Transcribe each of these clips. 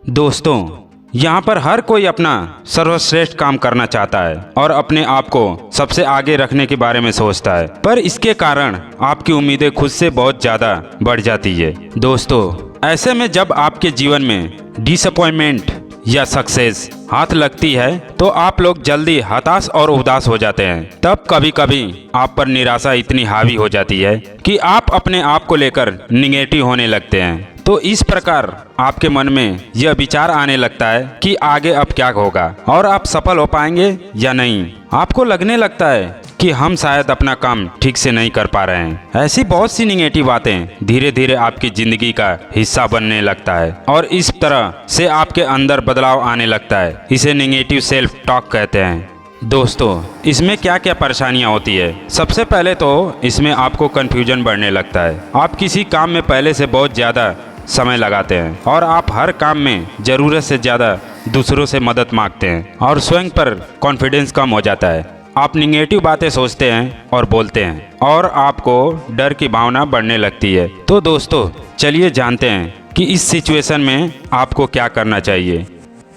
दोस्तों, यहाँ पर हर कोई अपना सर्वश्रेष्ठ काम करना चाहता है और अपने आप को सबसे आगे रखने के बारे में सोचता है, पर इसके कारण आपकी उम्मीदें खुद से बहुत ज़्यादा बढ़ जाती है। दोस्तों, ऐसे में जब आपके जीवन में डिसअपॉइंटमेंट या सक्सेस हाथ लगती है तो आप लोग जल्दी हताश और उदास हो जाते हैं। तब कभी कभी आप पर निराशा इतनी हावी हो जाती है कि आप अपने आप को लेकर निगेटिव होने लगते हैं। तो इस प्रकार आपके मन में यह विचार आने लगता है कि आगे अब क्या होगा और आप सफल हो पाएंगे या नहीं। आपको लगने लगता है कि हम शायद अपना काम ठीक से नहीं कर पा रहे हैं। ऐसी बहुत सी निगेटिव बातें धीरे धीरे आपकी जिंदगी का हिस्सा बनने लगता है और इस तरह से आपके अंदर बदलाव आने लगता है। इसे निगेटिव सेल्फ टॉक कहते हैं। दोस्तों, इसमें क्या क्या परेशानियां होती है? सबसे पहले तो इसमें आपको कंफ्यूजन बढ़ने लगता है। आप किसी काम में पहले से बहुत ज़्यादा समय लगाते हैं और आप हर काम में ज़रूरत से ज़्यादा दूसरों से मदद मांगते हैं और स्वयं पर कॉन्फिडेंस कम हो जाता है। आप निगेटिव बातें सोचते हैं और बोलते हैं और आपको डर की भावना बढ़ने लगती है। तो दोस्तों, चलिए जानते हैं कि इस सिचुएशन में आपको क्या करना चाहिए।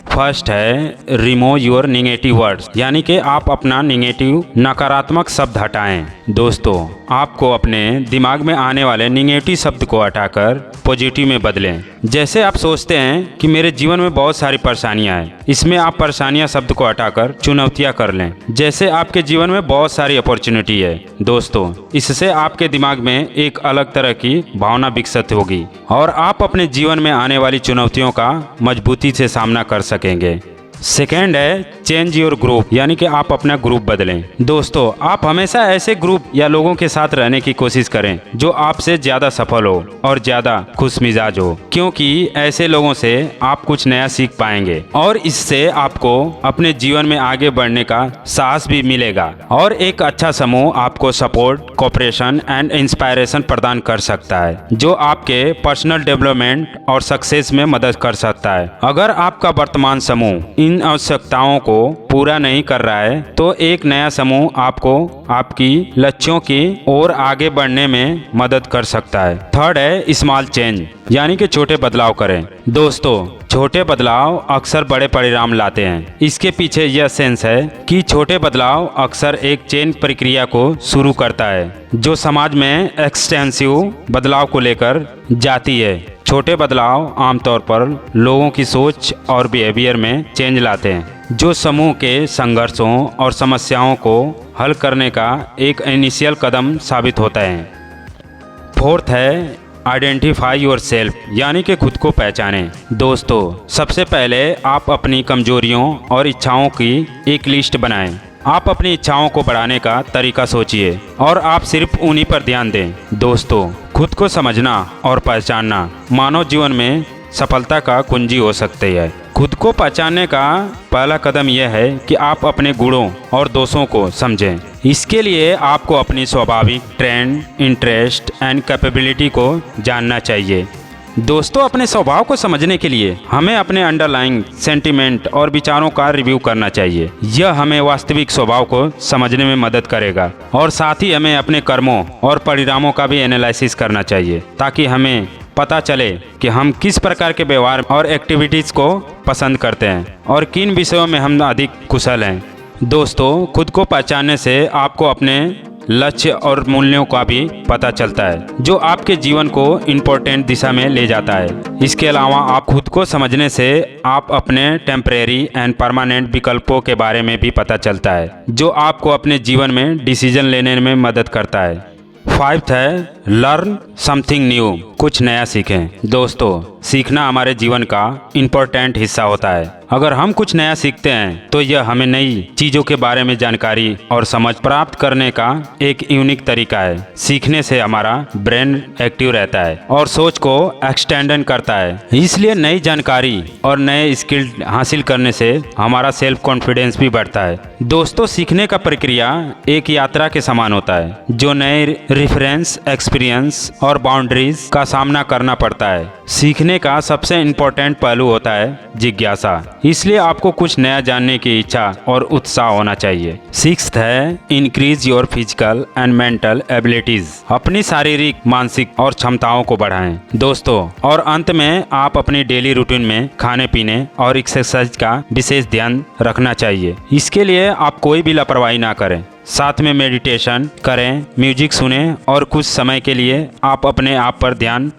फर्स्ट है रिमूव योर निगेटिव वर्ड्स, यानी कि आप अपना निगेटिव नकारात्मक शब्द हटाएं। दोस्तों, आपको अपने दिमाग में आने वाले निगेटिव शब्द को हटाकर पॉजिटिव में बदलें। जैसे आप सोचते हैं कि मेरे जीवन में बहुत सारी परेशानियां हैं, इसमें आप परेशानियां शब्द को हटाकर चुनौतियां कर लें। जैसे आपके जीवन में बहुत सारी अपॉर्चुनिटी है। दोस्तों, इससे आपके दिमाग में एक अलग तरह की भावना विकसित होगी और आप अपने जीवन में आने वाली चुनौतियों का मजबूती से सामना कर सकेंगे। सेकेंड है चेंज योर ग्रुप, यानी कि आप अपना ग्रुप बदलें। दोस्तों, आप हमेशा ऐसे ग्रुप या लोगों के साथ रहने की कोशिश करें जो आपसे ज़्यादा सफल हो और ज़्यादा खुश मिजाज हो, क्योंकि ऐसे लोगों से आप कुछ नया सीख पाएंगे और इससे आपको अपने जीवन में आगे बढ़ने का साहस भी मिलेगा और एक अच्छा समूह आपको सपोर्ट, कोऑपरेशन एंड इंस्पायरेशन प्रदान कर सकता है, जो आपके पर्सनल डेवलपमेंट और सक्सेस में मदद कर सकता है। अगर आपका वर्तमान समूह इन आवश्यकताओं को पूरा नहीं कर रहा है तो एक नया समूह आपको आपकी लक्ष्यों की ओर आगे बढ़ने में मदद कर सकता है। थर्ड है स्मॉल चेंज, यानी कि छोटे बदलाव करें। दोस्तों, छोटे बदलाव अक्सर बड़े परिणाम लाते हैं। इसके पीछे यह सेंस है कि छोटे बदलाव अक्सर एक चेन प्रक्रिया को शुरू करता है जो समाज में एक्सटेंसिव बदलाव को लेकर जाती है। छोटे बदलाव आमतौर पर लोगों की सोच और बिहेवियर में चेंज लाते हैं, जो समूह के संघर्षों और समस्याओं को हल करने का एक इनिशियल कदम साबित होता है। फोर्थ है आइडेंटिफाई योर सेल्फ, यानी कि खुद को पहचानें। दोस्तों, सबसे पहले आप अपनी कमजोरियों और इच्छाओं की एक लिस्ट बनाएं। आप अपनी इच्छाओं को बढ़ाने का तरीका सोचिए और आप सिर्फ उन्हीं पर ध्यान दें। दोस्तों, खुद को समझना और पहचानना मानव जीवन में सफलता का कुंजी हो सकती है। खुद को पहचानने का पहला कदम यह है कि आप अपने गुणों और दोषों को समझें। इसके लिए आपको अपनी स्वाभाविक ट्रेंड, इंटरेस्ट एंड कैपेबिलिटी को जानना चाहिए। दोस्तों, अपने स्वभाव को समझने के लिए हमें अपने अंडरलाइंग सेंटिमेंट और विचारों का रिव्यू करना चाहिए। यह हमें वास्तविक स्वभाव को समझने में मदद करेगा और साथ ही हमें अपने कर्मों और परिणामों का भी एनालिसिस करना चाहिए, ताकि हमें पता चले कि हम किस प्रकार के व्यवहार और एक्टिविटीज़ को पसंद करते हैं और किन विषयों में हम अधिक कुशल हैं। दोस्तों, खुद को पहचानने से आपको अपने लक्ष्य और मूल्यों का भी पता चलता है, जो आपके जीवन को इम्पोर्टेंट दिशा में ले जाता है। इसके अलावा आप खुद को समझने से आप अपने टेम्परेरी एंड परमानेंट विकल्पों के बारे में भी पता चलता है, जो आपको अपने जीवन में डिसीजन लेने में मदद करता है। फाइव्थ है लर्न समथिंग न्यू, कुछ नया सीखें। दोस्तों, सीखना हमारे जीवन का इम्पोर्टेंट हिस्सा होता है। अगर हम कुछ नया सीखते हैं तो यह हमें नई चीज़ों के बारे में जानकारी और समझ प्राप्त करने का एक यूनिक तरीका है। सीखने से हमारा ब्रेन एक्टिव रहता है और सोच को एक्सटेंड करता है। इसलिए नई जानकारी और नए स्किल हासिल करने से हमारा सेल्फ कॉन्फिडेंस भी बढ़ता है। दोस्तों, सीखने का प्रक्रिया एक यात्रा के समान होता है, जो नए रेफरेंस, एक्सपीरियंस और बाउंड्रीज का सामना करना पड़ता है। सीखने का सबसे इम्पोर्टेंट पहलू होता है जिज्ञासा, इसलिए आपको कुछ नया जानने की इच्छा और उत्साह होना चाहिए। सिक्स्थ है increase your physical and mental abilities. अपनी शारीरिक, मानसिक और क्षमताओं को बढ़ाएं दोस्तों। और अंत में आप अपनी डेली रूटीन में खाने पीने और एक्सरसाइज का विशेष ध्यान रखना चाहिए। इसके लिए आप कोई भी लापरवाही ना करें। साथ में मेडिटेशन करें, म्यूजिक सुनें और कुछ समय के लिए आप अपने आप पर ध्यान